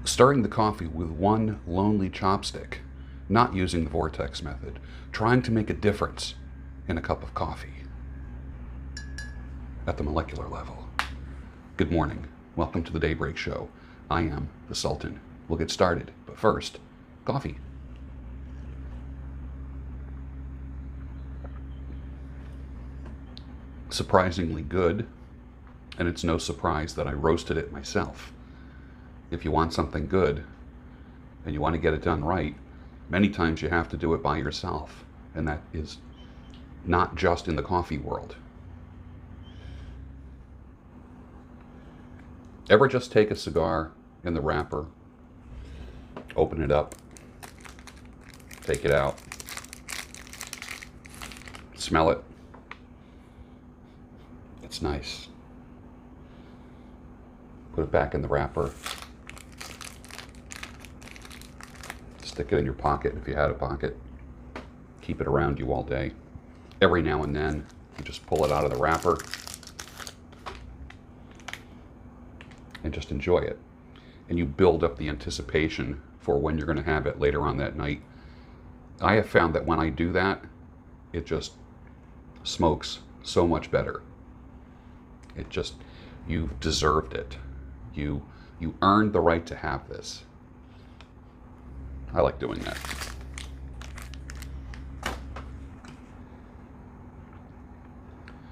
Stirring the coffee with one lonely chopstick, not using the vortex method, trying to make a difference in a cup of coffee at the molecular level. Good morning. Welcome to the Daybreak Show. I am the Sultan. We'll get started, but first, coffee. Surprisingly good, and it's no surprise that I roasted it myself. If you want something good and you want to get it done right, many times you have to do it by yourself, and that is not just in the coffee world. Ever just take a cigar in the wrapper, open it up, take it out, smell it? It's nice. Put it back in the wrapper. Stick it in your pocket if you had a pocket. Keep it around you all day. Every now and then, you just pull it out of the wrapper and just enjoy it. And you build up the anticipation for when you're going to have it later on that night. I have found that when I do that, it just smokes so much better. It just, you've deserved it. You earned the right to have this. I like doing that.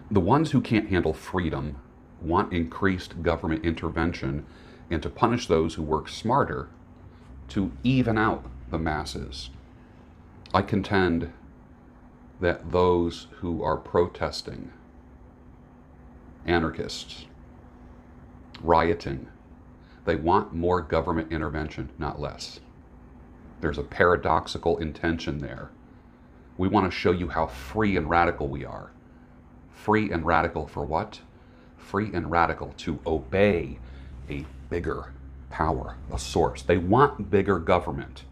The ones who can't handle freedom want increased government intervention and to punish those who work smarter to even out the masses. I contend that those who are protesting, anarchists, rioting, they want more government intervention, not less. There's a paradoxical intention there. We want to show you how free and radical we are. Free and radical for what? Free and radical to obey a bigger power, a source. They want bigger government.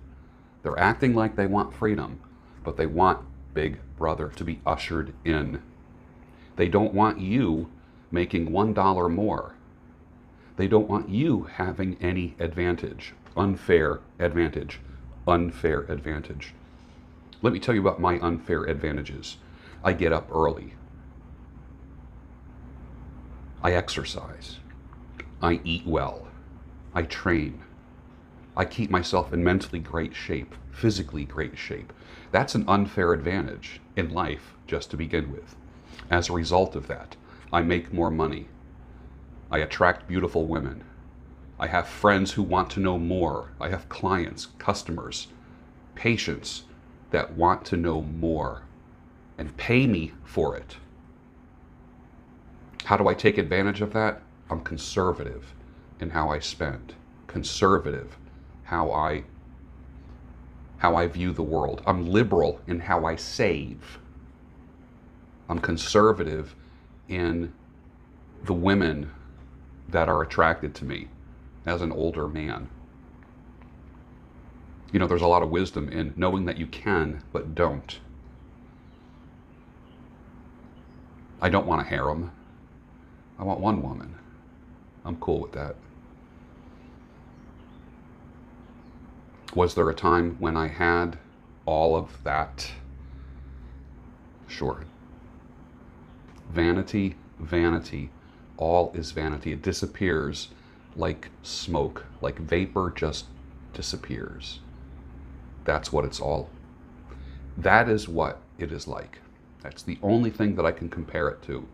They're acting like they want freedom, but they want Big Brother to be ushered in. They don't want you making $1 more. They don't want you having any advantage. Unfair advantage. Unfair advantage. Let me tell you about my unfair advantages. I get up early. I exercise. I eat well. I train. I keep myself in mentally great shape, physically great shape. That's an unfair advantage in life just to begin with. As a result of that, I make more money. I attract beautiful women. I have friends who want to know more. I have clients, customers, patients that want to know more and pay me for it. How do I take advantage of that? I'm conservative in how I spend, conservative how I view the world. I'm liberal in how I save. I'm conservative in the women that are attracted to me as an older man. You know, there's a lot of wisdom in knowing that you can, but don't. I don't want a harem. I want one woman. I'm cool with that. Was there a time when I had all of that? Sure. Vanity, vanity. All is vanity. It disappears like smoke, like vapor just disappears. That's what it's all. That is what it is like. That's the only thing that I can compare it to.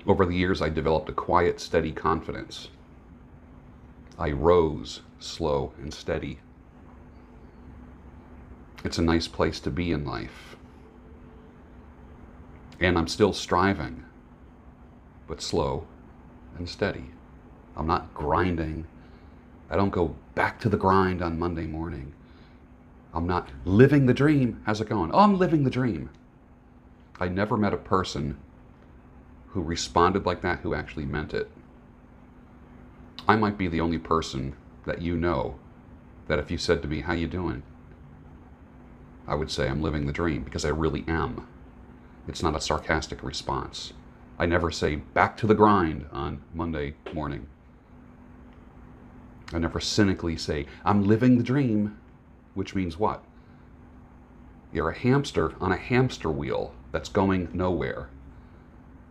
Over the years, I developed a quiet, steady confidence. I rose slow and steady. It's a nice place to be in life. And I'm still striving, but slow and steady. I'm not grinding. I don't go back to the grind on Monday morning. I'm not living the dream. How's it going? Oh, I'm living the dream. I never met a person who responded like that who actually meant it. I might be the only person that you know that if you said to me, how you doing? I would say I'm living the dream, because I really am. It's not a sarcastic response. I never say back to the grind on Monday morning. I never cynically say I'm living the dream, which means what? You're a hamster on a hamster wheel that's going nowhere.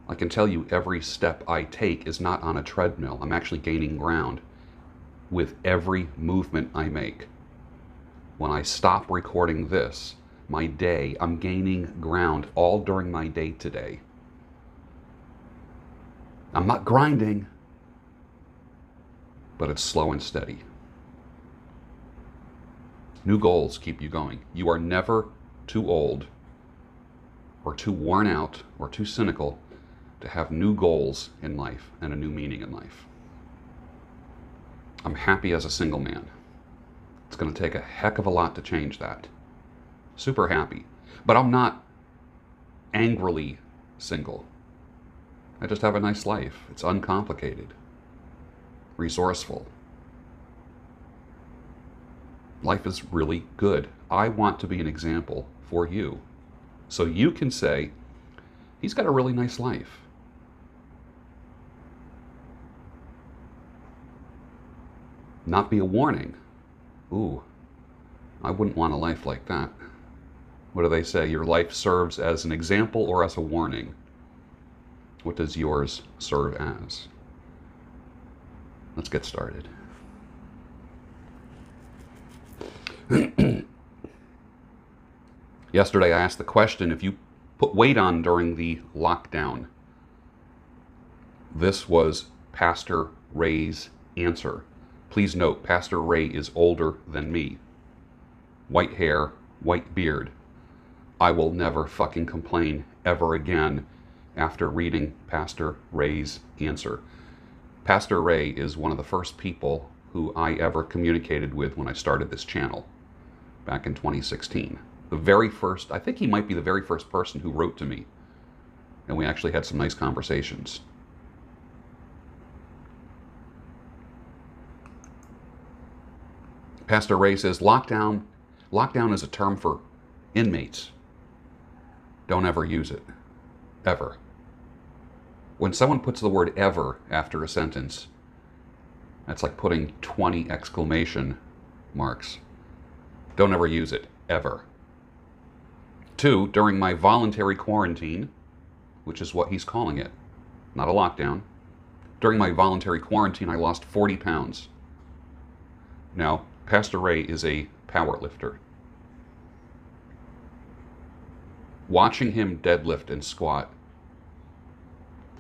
I can tell you every step I take is not on a treadmill. I'm actually gaining ground with every movement I make. When I stop recording this, my day, I'm gaining ground all during my day today. I'm not grinding, but it's slow and steady. New goals keep you going. You are never too old or too worn out or too cynical to have new goals in life and a new meaning in life. I'm happy as a single man. It's going to take a heck of a lot to change that. Super happy. But I'm not angrily single. I just have a nice life. It's uncomplicated, resourceful. Life is really good. I want to be an example for you. So you can say, he's got a really nice life. Not be a warning. Ooh, I wouldn't want a life like that. What do they say? Your life serves as an example or as a warning? What does yours serve as? Let's get started. Yesterday I asked the question, if you put weight on during the lockdown. This was Pastor Ray's answer. Please note, Pastor Ray is older than me. White hair, white beard. I will never fucking complain ever again after reading Pastor Ray's answer. Pastor Ray is one of the first people who I ever communicated with when I started this channel back in 2016. The very first, I think he might be the very first person who wrote to me. And we actually had some nice conversations. Pastor Ray says, lockdown is a term for inmates. Don't ever use it. Ever. When someone puts the word ever after a sentence, that's like putting 20 exclamation marks. Don't ever use it. Ever. 2, during my voluntary quarantine, which is what he's calling it, not a lockdown. During my voluntary quarantine, I lost 40 pounds. Now, Pastor Ray is a power lifter. Watching him deadlift and squat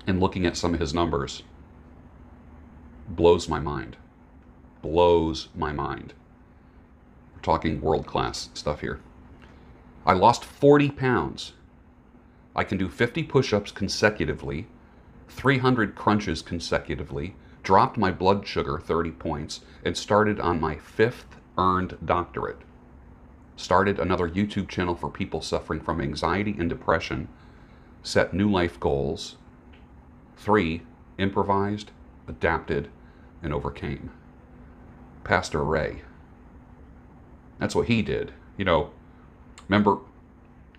and looking at some of his numbers blows my mind. Blows my mind. We're talking world-class stuff here. I lost 40 pounds. I can do 50 push-ups consecutively, 300 crunches consecutively, dropped my blood sugar 30 points, and started on my 5th earned doctorate. Started another YouTube channel for people suffering from anxiety and depression, set new life goals. 3, improvised, adapted, and overcame. Pastor Ray. That's what he did. You know, remember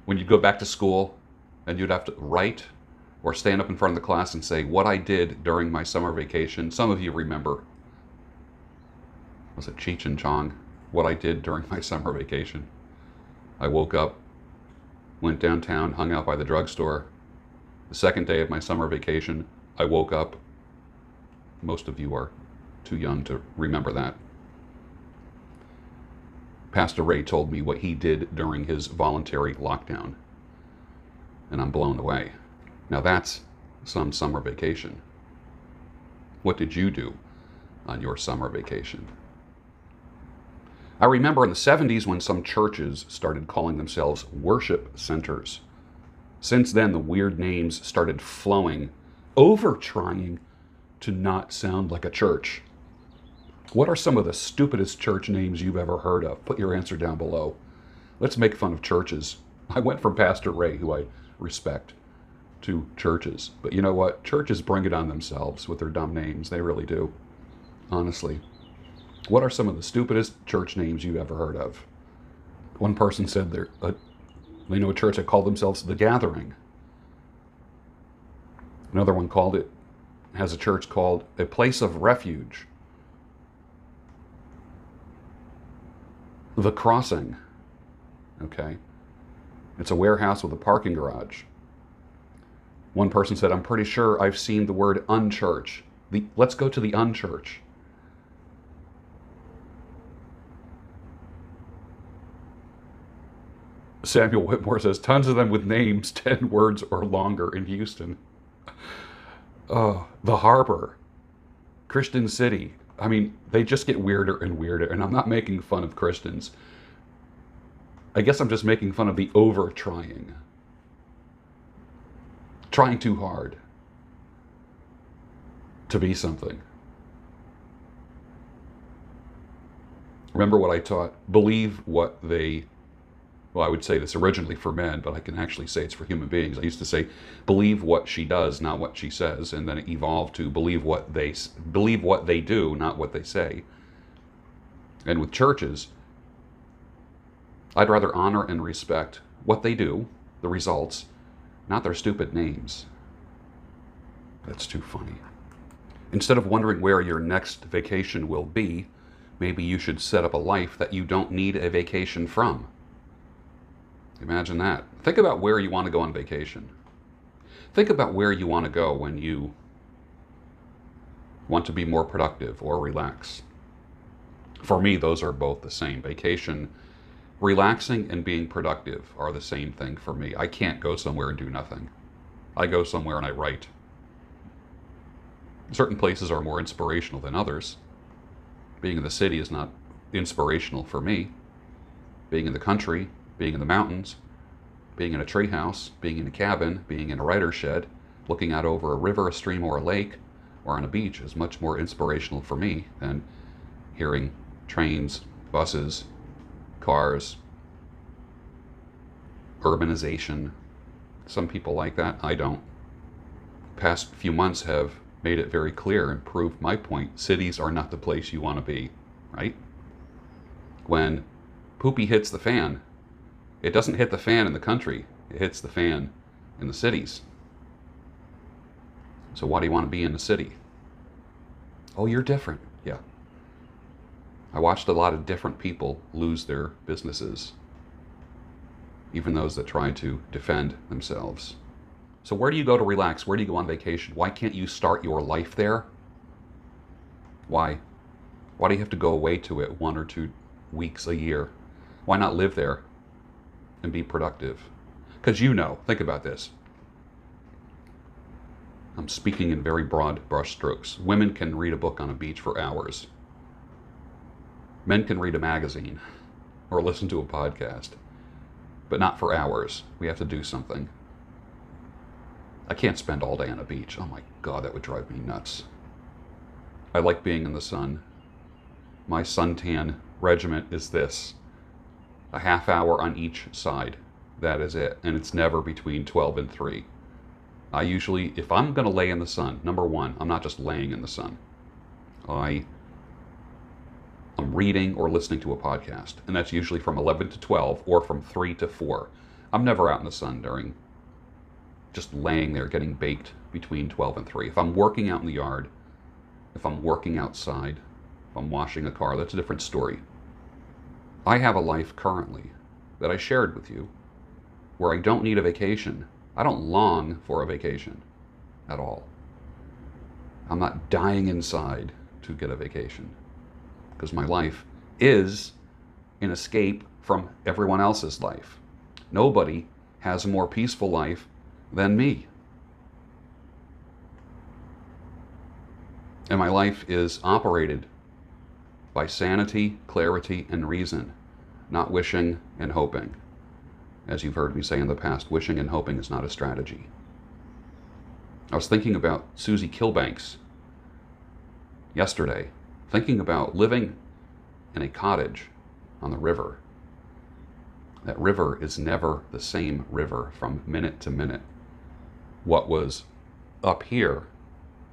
when you'd go back to school and you'd have to write or stand up in front of the class and say, what I did during my summer vacation. Some of you remember, was it Cheech and Chong? What I did during my summer vacation. I woke up, went downtown, hung out by the drugstore. The second day of my summer vacation, I woke up. Most of you are too young to remember that. Pastor Ray told me what he did during his voluntary lockdown, and I'm blown away. Now that's some summer vacation. What did you do on your summer vacation? I remember in the 70s when some churches started calling themselves worship centers. Since then, the weird names started flowing, over trying to not sound like a church. What are some of the stupidest church names you've ever heard of? Put your answer down below. Let's make fun of churches. I went from Pastor Ray, who I respect, to churches. But you know what? Churches bring it on themselves with their dumb names. They really do. Honestly. What are some of the stupidest church names you've ever heard of? One person said they know a church that called themselves The Gathering. Another one has a church called a place of refuge. The Crossing. Okay. It's a warehouse with a parking garage. One person said, I'm pretty sure I've seen the word unchurch. Let's go to the unchurch. Samuel Whitmore says, tons of them with names 10 words or longer in Houston. Oh, the Harbor. Christian City. I mean, they just get weirder and weirder, and I'm not making fun of Christians. I guess I'm just making fun of the over-trying. Trying too hard to be something. Remember what I taught? Believe what they... Well, I would say this originally for men, but I can actually say it's for human beings. I used to say, believe what she does, not what she says, and then it evolved to believe what they do, not what they say. And with churches, I'd rather honor and respect what they do, the results, not their stupid names. That's too funny. Instead of wondering where your next vacation will be, maybe you should set up a life that you don't need a vacation from. Imagine that. Think about where you want to go on vacation. Think about where you want to go when you want to be more productive or relax. For me, those are both the same. Vacation, relaxing and being productive are the same thing for me. I can't go somewhere and do nothing. I go somewhere and I write. Certain places are more inspirational than others. Being in the city is not inspirational for me. Being in the country, being in the mountains, being in a treehouse, being in a cabin, being in a writer's shed, looking out over a river, a stream, or a lake, or on a beach is much more inspirational for me than hearing trains, buses, cars, urbanization. Some people like that. I don't. Past few months have made it very clear and proved my point. Cities are not the place you want to be, right? When poopy hits the fan, it doesn't hit the fan in the country. It hits the fan in the cities. So why do you want to be in the city? Oh, you're different. Yeah. I watched a lot of different people lose their businesses, even those that try to defend themselves. So where do you go to relax? Where do you go on vacation? Why can't you start your life there? Why? Why do you have to go away to it 1 or 2 weeks a year? Why not live there and be productive? Because think about this. I'm speaking in very broad brushstrokes. Women can read a book on a beach for hours. Men can read a magazine or listen to a podcast, but not for hours. We have to do something. I can't spend all day on a beach. Oh my God, that would drive me nuts. I like being in the sun. My suntan regimen is this: a half hour on each side. That is it. And it's never between 12 and 3. I usually, if I'm going to lay in the sun, number one, I'm not just laying in the sun. I'm reading or listening to a podcast. And that's usually from 11 to 12 or from 3 to 4. I'm never out in the sun during just laying there getting baked between 12 and 3. If I'm working out in the yard, if I'm working outside, if I'm washing a car, that's a different story. I have a life currently that I shared with you where I don't need a vacation. I don't long for a vacation at all. I'm not dying inside to get a vacation because my life is an escape from everyone else's life. Nobody has a more peaceful life than me. And my life is operated by sanity, clarity, and reason, not wishing and hoping. As you've heard me say in the past, wishing and hoping is not a strategy. I was thinking about Susie Kilbanks yesterday, thinking about living in a cottage on the river. That river is never the same river from minute to minute. What was up here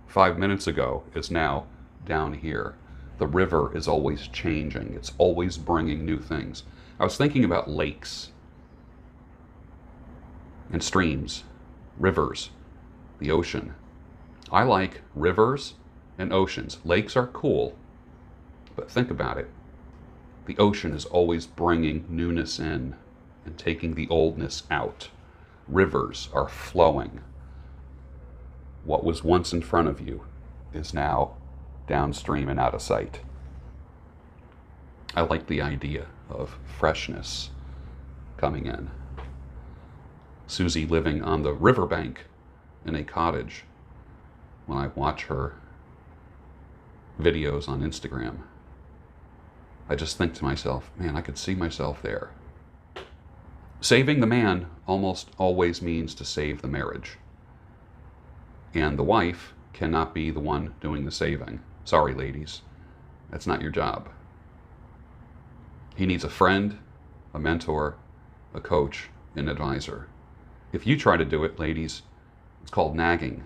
5 minutes ago is now down here. The river is always changing. It's always bringing new things. I was thinking about lakes and streams, rivers, the ocean. I like rivers and oceans. Lakes are cool, but think about it. The ocean is always bringing newness in and taking the oldness out. Rivers are flowing. What was once in front of you is now downstream and out of sight. I like the idea of freshness coming in. Susie living on the riverbank in a cottage. When I watch her videos on Instagram, I just think to myself, man, I could see myself there. Saving the man almost always means to save the marriage. And the wife cannot be the one doing the saving. Sorry, ladies. That's not your job. He needs a friend, a mentor, a coach, an advisor. If you try to do it, ladies, it's called nagging.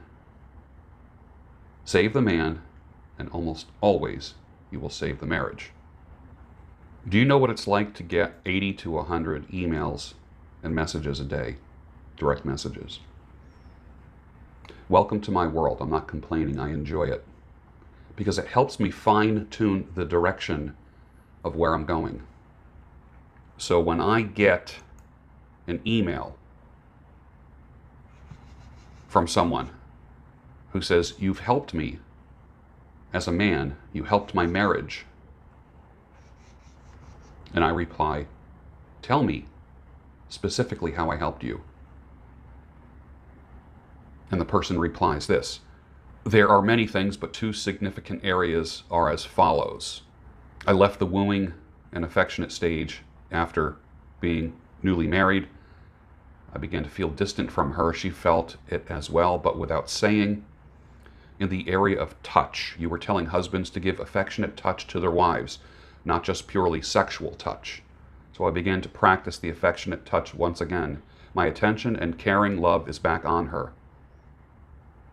Save the man, and almost always you will save the marriage. Do you know what it's like to get 80 to 100 emails and messages a day, direct messages? Welcome to my world. I'm not complaining. I enjoy it because it helps me fine-tune the direction of where I'm going. So when I get an email from someone who says, you've helped me as a man, you helped my marriage, and I reply, tell me specifically how I helped you. And the person replies this: there are many things, but two significant areas are as follows. I left the wooing and affectionate stage after being newly married. I began to feel distant from her. She felt it as well, but without saying. In the area of touch, you were telling husbands to give affectionate touch to their wives, not just purely sexual touch. So I began to practice the affectionate touch once again. My attention and caring love is back on her.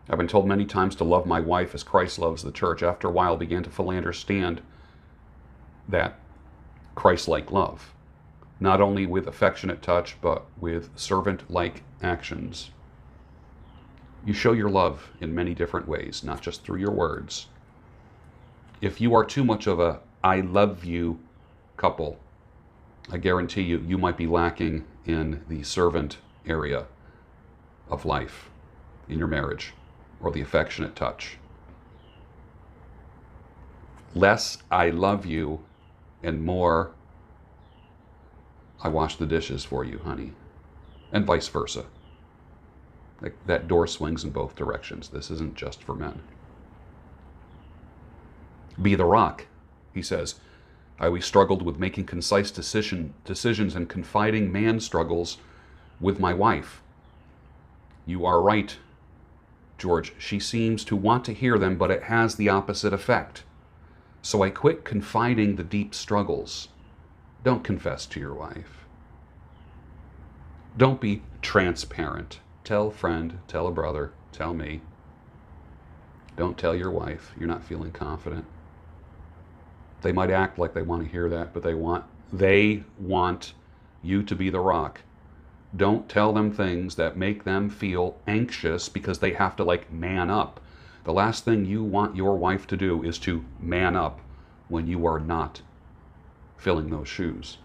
I've been told many times to love my wife as Christ loves the church. After a while, I began to fully understand that Christ-like love, not only with affectionate touch, but with servant-like actions. You show your love in many different ways, not just through your words. If you are too much of a I love you couple, I guarantee you, you might be lacking in the servant area of life in your marriage, or the affectionate touch. Less I love you and more I wash the dishes for you, honey, and vice versa. Like that door swings in both directions. This isn't just for men. Be the rock, he says. I always struggled with making concise decisions and confiding man struggles with my wife. You are right, George. She seems to want to hear them, but it has the opposite effect. So I quit confiding the deep struggles. Don't confess to your wife. Don't be transparent. Tell a friend, tell a brother, tell me. Don't tell your wife you're not feeling confident. They might act like they want to hear that, but they want you to be the rock. Don't tell them things that make them feel anxious because they have to man up. The last thing you want your wife to do is to man up when you are not filling those shoes.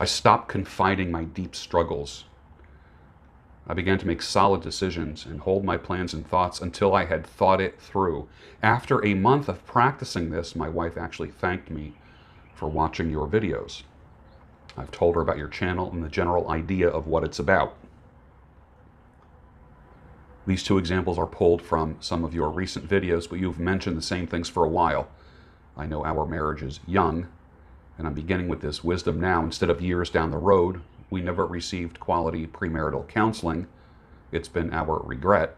I stopped confiding my deep struggles. I began to make solid decisions and hold my plans and thoughts until I had thought it through. After a month of practicing this, my wife actually thanked me for watching your videos. I've told her about your channel and the general idea of what it's about. These two examples are pulled from some of your recent videos, but you've mentioned the same things for a while. I know our marriage is young, and I'm beginning with this wisdom now instead of years down the road. We never received quality premarital counseling. It's been our regret.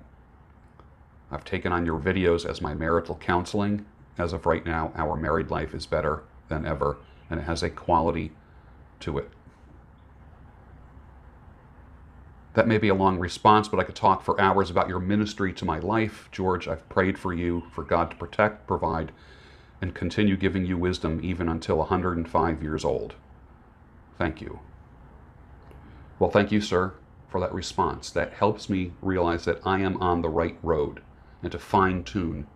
I've taken on your videos as my marital counseling. As of right now, our married life is better than ever, and it has a quality to it. That may be a long response, but I could talk for hours about your ministry to my life. George, I've prayed for you, for God to protect, provide, and continue giving you wisdom even until 105 years old. Thank you. Well, thank you, sir, for that response. That helps me realize that I am on the right road and to fine tune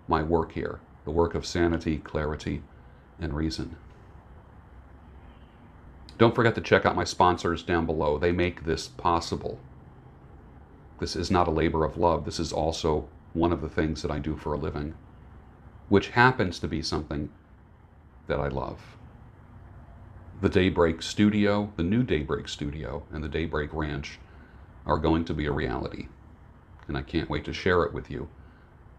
my work here, the work of sanity, clarity, and reason. Don't forget to check out my sponsors down below. They make this possible. This is not a labor of love. This is also one of the things that I do for a living, which happens to be something that I love. The Daybreak Studio, the new Daybreak Studio, and the Daybreak Ranch are going to be a reality. And I can't wait to share it with you.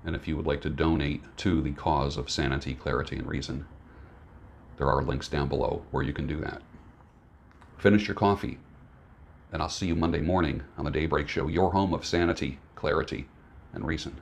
And if you would like to donate to the cause of sanity, clarity, and reason, there are links down below where you can do that. Finish your coffee, and I'll see you Monday morning on the Daybreak Show, your home of sanity, clarity, and reason.